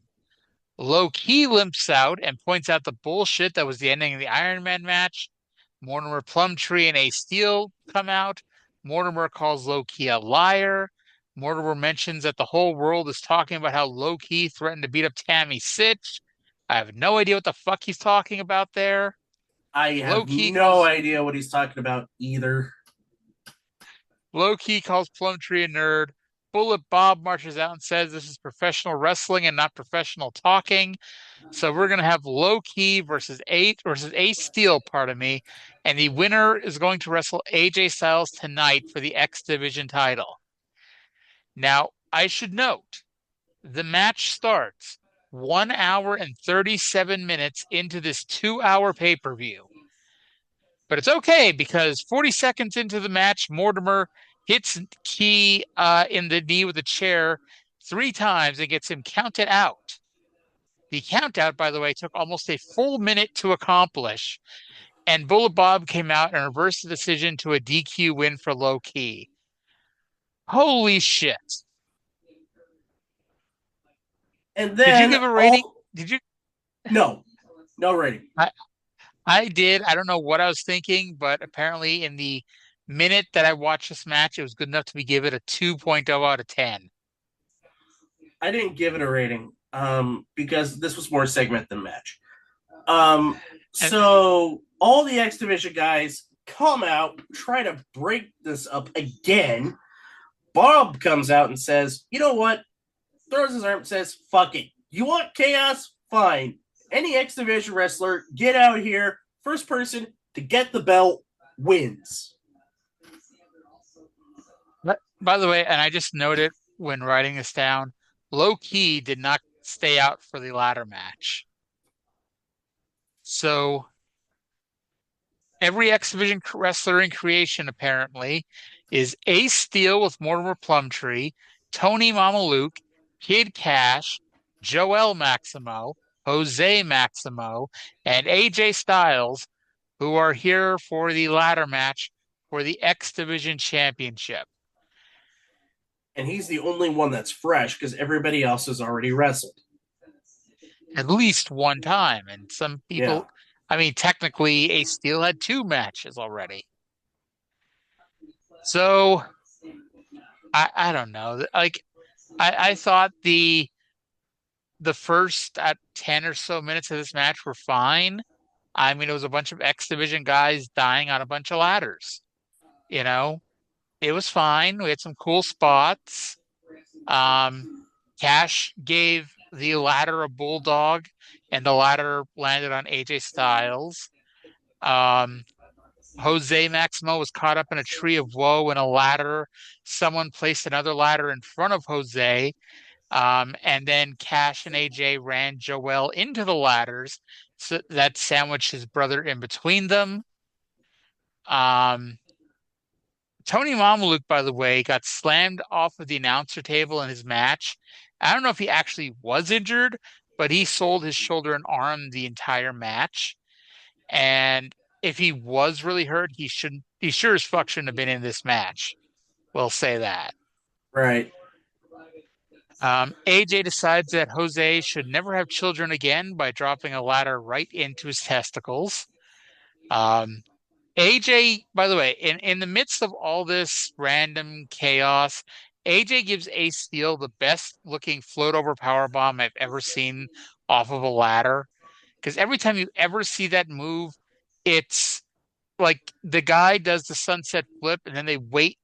Low Key limps out and points out the bullshit that was the ending of the Iron Man match. Mortimer Plumtree and Ace Steel come out. Mortimer calls Low Key a liar. Mortimer mentions that the whole world is talking about how Low Key threatened to beat up Tammy Sytch. I have no idea what the fuck he's talking about there. I have no idea what he's talking about either. Low Key calls Plumtree a nerd. Bullet Bob marches out and says this is professional wrestling and not professional talking. So we're going to have Low Key versus Ace Steel, and the winner is going to wrestle AJ Styles tonight for the X Division title. Now, I should note, the match starts 1 hour and 37 minutes into this 2-hour pay-per-view. But it's okay because 40 seconds into the match, Mortimer hits Key in the knee with a chair 3 times and gets him counted out. The count out, by the way, took almost a full minute to accomplish. And Bullet Bob came out and reversed the decision to a DQ win for Low Key. Holy shit. And then did you give a rating? Did you? No rating. I did. I don't know what I was thinking, but apparently in the minute that I watched this match, it was good enough to be given a 2.0 out of 10. I didn't give it a rating because this was more segment than match. So all the X Division guys come out, try to break this up again. Bob comes out and says, you know what? Throws his arm and says, fuck it. You want chaos? Fine. Any X Division wrestler, get out here. First person to get the belt wins. By the way, and I just noted, when writing this down, low key did not stay out for the ladder match. So every X Division wrestler in creation apparently is Ace Steel with Mortimer Plumtree, Tony Mamaluke, Kid Cash, Joel Maximo, Jose Maximo, and AJ Styles, who are here for the ladder match for the X Division Championship. And he's the only one that's fresh because everybody else has already wrestled. At least one time. And some people, I mean, technically, Ace Steel had 2 matches already. So, I don't know. Like, I thought the first 10 or so minutes of this match were fine. I mean, it was a bunch of X Division guys dying on a bunch of ladders. You know, it was fine. We had some cool spots. Cash gave the ladder a bulldog, and the ladder landed on AJ Styles. Jose Maximo was caught up in a tree of woe and a ladder. Someone placed another ladder in front of Jose. And then Cash and AJ ran Joel into the ladders that sandwiched his brother in between them. Tony Mamaluke, by the way, got slammed off of the announcer table in his match. I don't know if he actually was injured, but he sold his shoulder and arm the entire match. And if he was really hurt, he sure as fuck shouldn't have been in this match. We'll say that. Right. AJ decides that Jose should never have children again by dropping a ladder right into his testicles. AJ, by the way, in the midst of all this random chaos, AJ gives Ace Steel the best looking float over powerbomb I've ever seen off of a ladder. Because every time you ever see that move, it's like the guy does the sunset flip and then they wait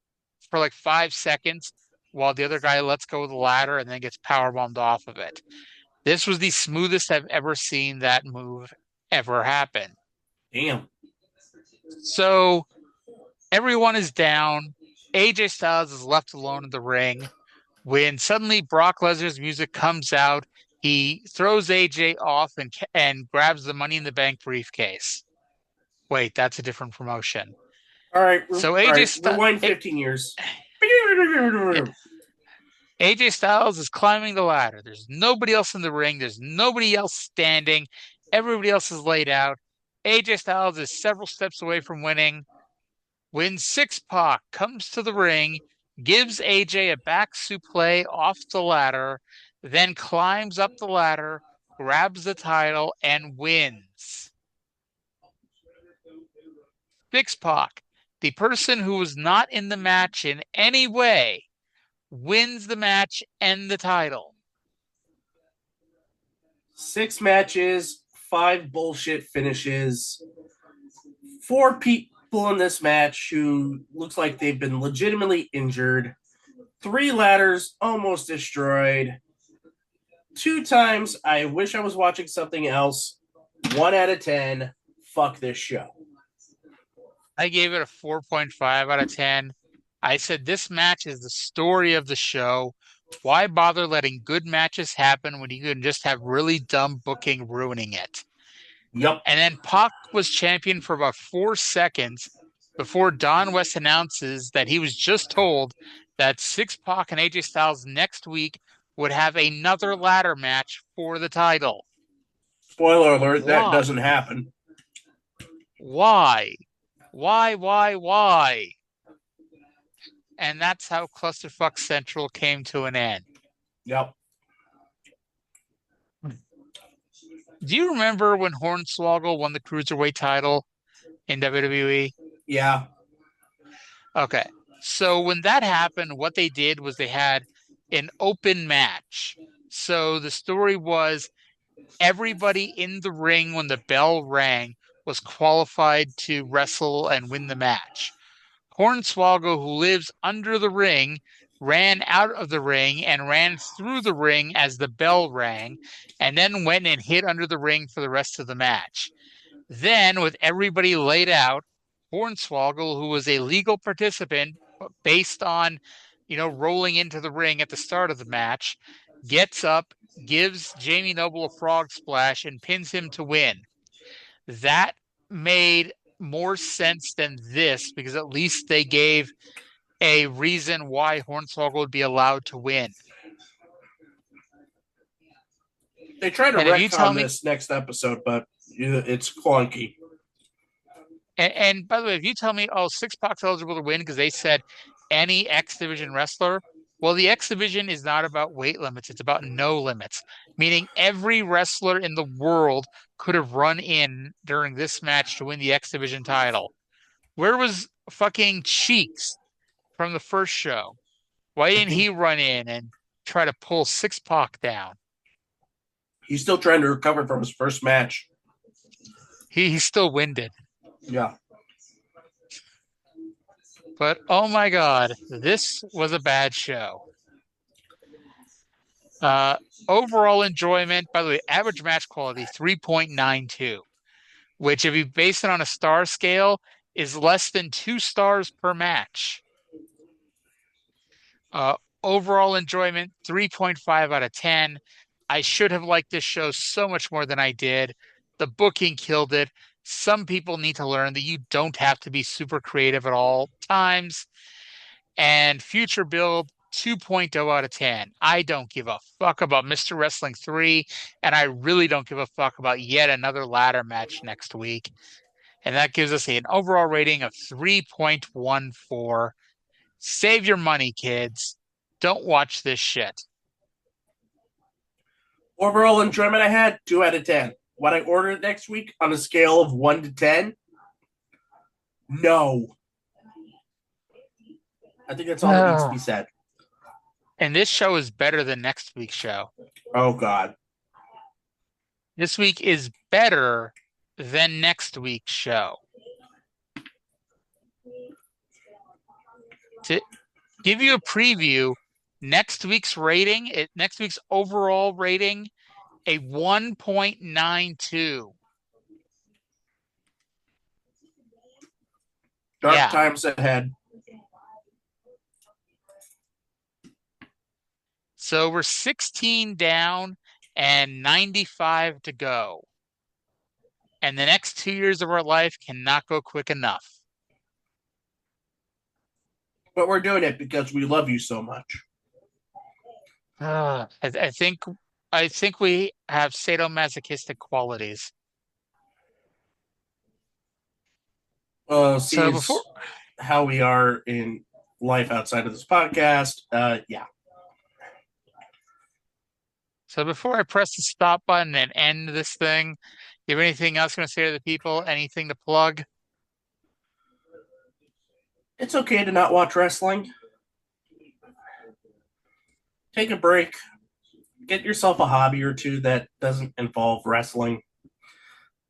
for like 5 seconds while the other guy lets go of the ladder and then gets powerbombed off of it. This was the smoothest I've ever seen that move ever happen. Damn. So everyone is down. AJ Styles is left alone in the ring. When suddenly Brock Lesnar's music comes out, he throws AJ off and grabs the Money in the Bank briefcase. Wait, that's a different promotion. All right. So rewind 15 years. AJ Styles is climbing the ladder. There's nobody else in the ring. There's nobody else standing. Everybody else is laid out. AJ Styles is several steps away from winning. When Syxx-Pac comes to the ring, gives AJ a back suplex off the ladder, then climbs up the ladder, grabs the title, and wins. Syxx-Pac, the person who was not in the match in any way, wins the match and the title. 6 matches, 5 bullshit finishes, 4 people in this match who looks like they've been legitimately injured, 3 ladders almost destroyed, 2 times I wish I was watching something else, 1 out of 10, fuck this show. I gave it a 4.5 out of 10. I said this match is the story of the show. Why bother letting good matches happen when you can just have really dumb booking ruining it? Yep. And then Pac was champion for about 4 seconds before Don West announces that he was just told that Syxx-Pac and AJ Styles next week would have another ladder match for the title. Spoiler alert, that doesn't happen. Why? Why? And that's how Clusterfuck Central came to an end. Yep. Do you remember when Hornswoggle won the Cruiserweight title in WWE? Yeah. Okay. So when that happened, what they did was they had an open match. So the story was everybody in the ring when the bell rang was qualified to wrestle and win the match. Hornswoggle, who lives under the ring, ran out of the ring and ran through the ring as the bell rang, and then went and hid under the ring for the rest of the match. Then, with everybody laid out, Hornswoggle, who was a legal participant based on rolling into the ring at the start of the match, gets up, gives Jamie Noble a frog splash, and pins him to win. That made more sense than this because at least they gave a reason why Hornswoggle would be allowed to win. They try to And if you tell retcon me, this next episode, but it's clunky. and by the way, if you tell me, oh, Syxx-Pac's eligible to win because they said any X Division wrestler, well, the X Division is not about weight limits, it's about no limits, meaning every wrestler in the world could have run in during this match to win the X Division title. Where was fucking Cheeks from the first show? Why didn't he run in and try to pull Syxx-Pac down? He's still trying to recover from his first match. He's still winded. Yeah. But oh my God, this was a bad show. Overall enjoyment, by the way, average match quality 3.92, which if you base it on a star scale is less than 2 stars per match. Overall enjoyment 3.5 out of 10. I should have liked this show so much more than I did. The booking killed it. Some people need to learn that you don't have to be super creative at all times. And future build 2.0 out of 10. I don't give a fuck about Mr. Wrestling 3, and I really don't give a fuck about yet another ladder match next week. And that gives us an overall rating of 3.14. Save your money, kids. Don't watch this shit. Overall enjoyment I had, 2 out of 10. Would I order it next week on a scale of 1 to 10? No. I think that's all that needs to be said. And this show is better than next week's show. Oh, God. This week is better than next week's show. To give you a preview, next week's overall rating, a 1.92. Dark times ahead. So we're 16 down and 95 to go. And the next 2 years of our life cannot go quick enough. But we're doing it because we love you so much. I think we have sadomasochistic qualities. How we are in life outside of this podcast. Yeah. So before I press the stop button and end this thing, you have anything else you want to say to the people? Anything to plug? It's okay to not watch wrestling. Take a break. Get yourself a hobby or two that doesn't involve wrestling.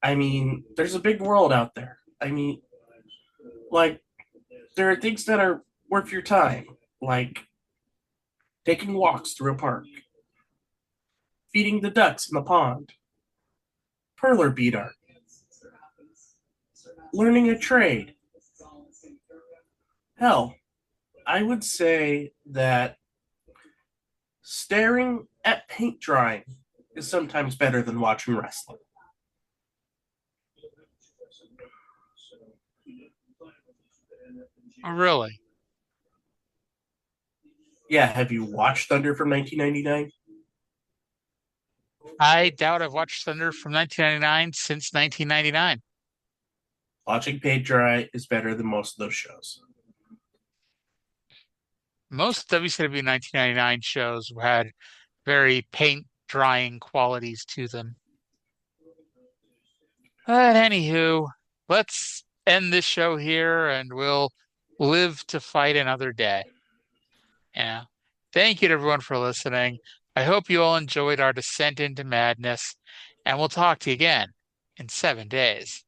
I mean, there's a big world out there. I mean, like, there are things that are worth your time, like taking walks through a park, feeding the ducks in the pond, perler bead art, learning a trade. Hell, I would say that staring at paint drying is sometimes better than watching wrestling. Oh, really? Yeah, have you watched Thunder from 1999? I doubt I've watched Thunder from 1999 since 1999. Watching paint dry is better than most of those shows. Most WCW 1999 shows had very paint drying qualities to them. But anywho, let's end this show here and we'll live to fight another day. Yeah. Thank you to everyone for listening. I hope you all enjoyed our descent into madness, and we'll talk to you again in 7 days.